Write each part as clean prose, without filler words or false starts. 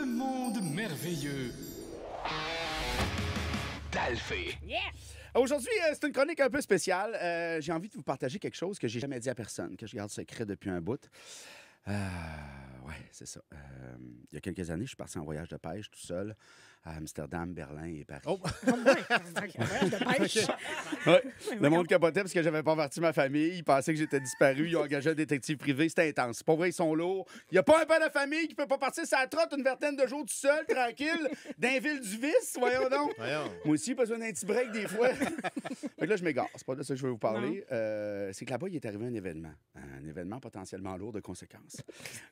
Le monde merveilleux d'Alphée. Yeah! Aujourd'hui, c'est une chronique un peu spéciale. J'ai envie de vous partager quelque chose que j'ai jamais dit à personne, que je garde secret depuis un bout. Ouais, c'est ça. Il y a quelques années, je suis parti en voyage de pêche tout seul à Amsterdam, Berlin et Paris. Oh, un voyage de pêche. Ouais. Le monde capotait parce que j'avais pas averti ma famille. Ils pensaient que j'étais disparu. Ils ont engagé un détective privé. C'était intense. Pour vrai, ils sont lourds. Il n'y a pas un père de famille qui peut pas partir sa trotte une vingtaine de jours tout seul, tranquille, d'un ville du vice. Voyons donc. Moi aussi, j'ai besoin d'un petit break des fois. Fait que là, je m'égare. C'est pas de ça que je veux vous parler. C'est que là-bas, il est arrivé un événement. Un événement potentiellement lourd de conséquences.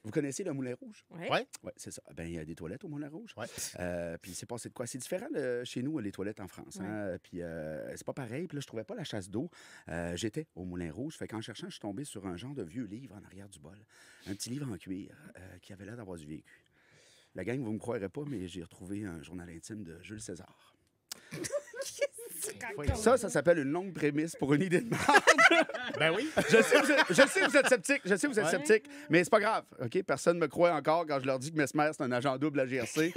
Vous connaissez le Moulin Rouge? Oui. Ouais. Oui, c'est ça. Ben, il y a des toilettes au Moulin Rouge. Ouais. Puis c'est passé de quoi? C'est différent de chez nous, les toilettes en France. Hein? Puis c'est pas pareil. Puis là, je trouvais pas la chasse d'eau. J'étais au Moulin Rouge. Fait qu'en cherchant, je suis tombé sur un genre de vieux livre en arrière du bol. Un petit livre en cuir qui avait l'air d'avoir du vécu. La gang, vous me croirez pas, mais j'ai retrouvé un journal intime de Jules César. Ça s'appelle une longue prémisse pour une idée de merde. Ben oui. Je sais que vous êtes sceptique. Je sais que vous êtes sceptique. Mais c'est pas grave. OK? Personne ne me croit encore quand je leur dis que Mesmer, c'est un agent double à GRC.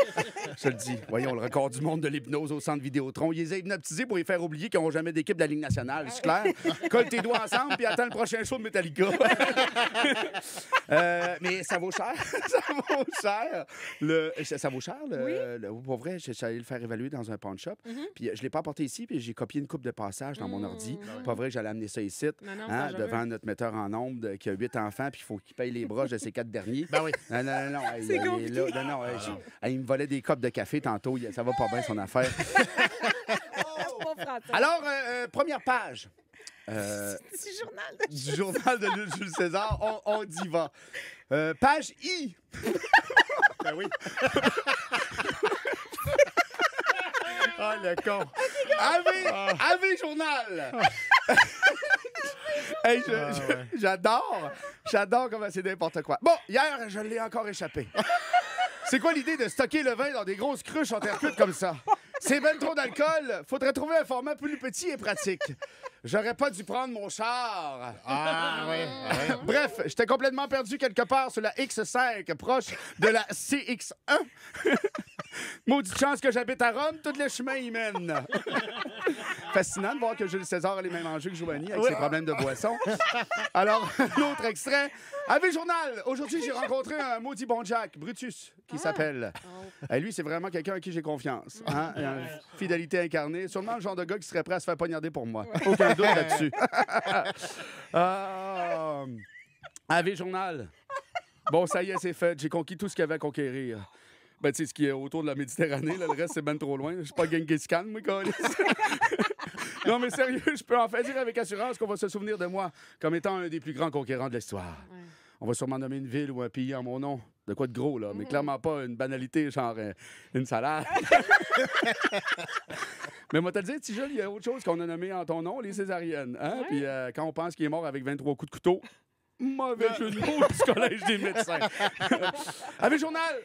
Je te le dis. Voyons, le record du monde de l'hypnose au centre Vidéotron. Ils les ont hypnotisés pour les faire oublier qu'ils n'auront jamais d'équipe de la Ligue nationale. C'est clair? Colle tes doigts ensemble puis attends le prochain show de Metallica. Mais ça vaut cher. Ça vaut cher. Ça vaut cher. Pour vrai, j'allais le faire évaluer dans un pawn shop. Puis je l'ai pas apporté ici, puis j'ai copié une coupe de passage dans mon ordi. Pas vrai que j'allais amener ça ici, Non, devant notre metteur en ombre qui a 8 enfants, puis il faut qu'il paye les broches de ses 4 derniers. Ben oui. Non. C'est compliqué. Il me volait des copes de café tantôt. Ça va pas bien, son affaire. Pas français. Alors, première page. Petit journal de Du journal de Jules César, on y va. Page I. Ben oui. Ah, le con. AV Journal. Hey, j'adore comment c'est n'importe quoi. Bon, hier, je l'ai encore échappé. C'est quoi l'idée de stocker le vin dans des grosses cruches en terre cuite comme ça? C'est ben trop d'alcool. Faudrait trouver un format plus petit et pratique. J'aurais pas dû prendre mon char. Ah, oui. Bref, j'étais complètement perdu quelque part sur la X5, proche de la CX1. Maudite chance que j'habite à Rome, tous les chemins y mènent. Fascinant de voir que Jules César a les mêmes enjeux que Giovanni avec ses problèmes de boisson. Alors, l'autre extrait. AV Journal. Aujourd'hui, j'ai rencontré un maudit bon Jack, Brutus, qui s'appelle. Et lui, c'est vraiment quelqu'un à qui j'ai confiance. Hein? Fidélité incarnée. Sûrement le genre de gars qui serait prêt à se faire poignarder pour moi. Aucun doute là-dessus. AV Journal. Bon, ça y est, c'est fait. J'ai conquis tout ce qu'il y avait à conquérir. Ben, tu sais, ce qui est autour de la Méditerranée, là, le reste, c'est ben trop loin. Je suis pas Genghis Khan, moi, câlisse. Non, mais sérieux, je peux enfin dire avec assurance qu'on va se souvenir de moi comme étant un des plus grands conquérants de l'histoire. On va sûrement nommer une ville ou un pays en mon nom. De quoi de gros, là, mais clairement pas une banalité, genre une salade. Mais moi, te le dire, Tijol, il y a autre chose qu'on a nommé en ton nom, les césariennes. Hein? Puis quand on pense qu'il est mort avec 23 coups de couteau, mauvais jeu de mots du collège des médecins. Avec Journal!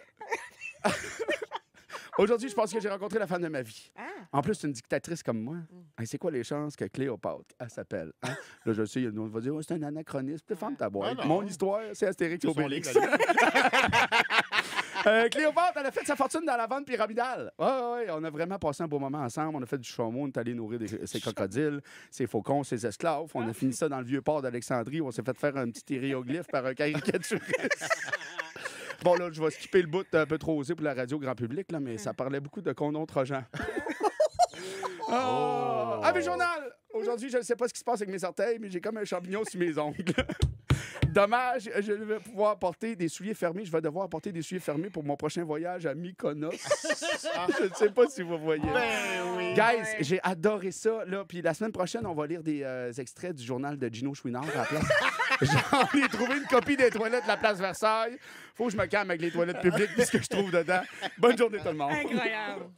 Aujourd'hui, je pense que j'ai rencontré la femme de ma vie. En plus, c'est une dictatrice comme moi. Hey, c'est quoi les chances que Cléopâtre, elle s'appelle? Hein? Là, je sais, on va dire, c'est un anachronisme. Ferme ta boîte. Ah, non. Mon histoire, c'est Astérix et Ils sont Obélix. libres, Cléopâtre, elle a fait sa fortune dans la vente pyramidale. Ouais, on a vraiment passé un beau moment ensemble. On a fait du chameau, on est allé nourrir ses crocodiles, ses faucons, ses esclaves. On a fini ça dans le vieux port d'Alexandrie où on s'est fait faire un petit hiéroglyphe par un caricaturiste. Bon, là, je vais skipper le bout un peu trop osé pour la radio grand public, là, mais ça parlait beaucoup de condoms trojan. AV Journal! Aujourd'hui, je ne sais pas ce qui se passe avec mes orteils, mais j'ai comme un champignon sur mes ongles. Dommage, je vais pouvoir porter des souliers fermés. Je vais devoir porter des souliers fermés pour mon prochain voyage à Mykonos. Je ne sais pas si vous voyez. Ben oui. Guys, j'ai adoré ça. Là. Puis la semaine prochaine, on va lire des extraits du journal de Gino Chouinard à la place. J'en ai trouvé une copie des toilettes de la place Versailles. Faut que je me calme avec les toilettes publiques puis ce que je trouve dedans. Bonne journée tout le monde. incroyable.